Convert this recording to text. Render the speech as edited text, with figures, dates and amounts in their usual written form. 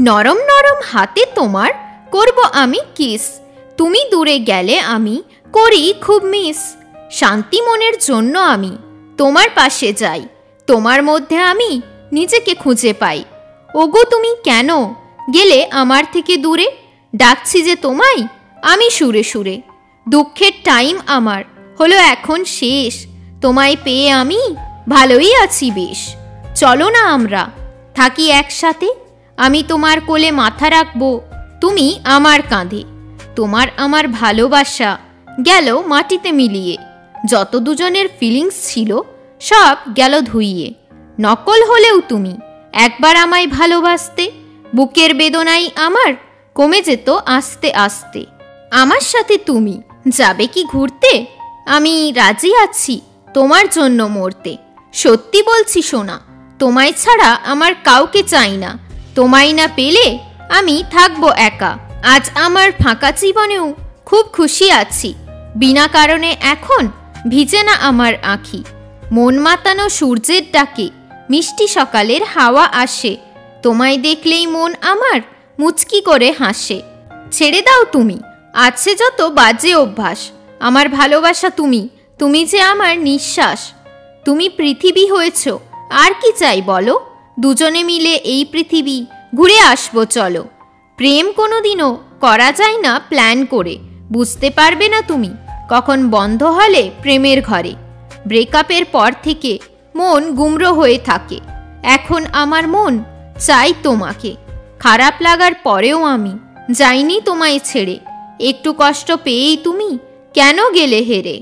নরম নরম হাতে তোমার করব আমি কিস, তুমি দূরে গেলে আমি করি খুব মিস। শান্তি মনের জন্য আমি তোমার পাশে যাই, তোমার মধ্যে আমি নিজেকে খুঁজে পাই। ওগো তুমি কেন গেলে আমার থেকে দূরে, ডাকছি যে তোমায় আমি সুরে সুরে। দুঃখের টাইম আমার হলো এখন শেষ, তোমায় পেয়ে আমি ভালোই আছি বেশ। চলো না আমরা থাকি একসাথে, আমি তোমার কোলে মাথা রাখবো, তুমি আমার কাঁধে। তোমার আমার ভালোবাসা গেল মাটিতে মিলিয়ে, যত দুজনের ফিলিংস ছিল সব গেল ধুইয়ে। নকল হলেও তুমি একবার আমায় ভালোবাসতে, বুকের বেদনাই আমার কমে যেত আস্তে আস্তে। আমার সাথে তুমি যাবে কি ঘুরতে, আমি রাজি আছি তোমার জন্য মরতে। সত্যি বলছি সোনা, তোমায় ছাড়া আমার কাউকে চাই না, তোমায় না পেলে আমি থাকবো একা। আজ আমার ফাঁকা জীবনেও খুব খুশি আছি, বিনা কারণে এখন ভিজে না আমার আঁখি। মন মাতানো সূর্যের ডাকে মিষ্টি সকালের হাওয়া আসে, তোমায় দেখলেই মন আমার মুচকি করে হাসে। ছেড়ে দাও তুমি আছে যত বাজে অভ্যাস, আমার ভালোবাসা তুমি, তুমি যে আমার নিঃশ্বাস। তুমি পৃথিবী হয়েছ আর কি চাই বলো, দুজনে মিলে এই পৃথিবী ঘুরে আসবো চলো। প্রেম কোনোদিনও করা যায় না প্ল্যান করে, বুঝতে পারবে না তুমি কখন বন্ধ হলে প্রেমের ঘরে। ব্রেকআপের পর থেকে মন গুমড়ো হয়ে থাকে, এখন আমার মন চাই তোমাকে। খারাপ লাগার পরেও আমি যাইনি তোমায় ছেড়ে, একটু কষ্ট পেয়েই তুমি কেন গেলে হেরে।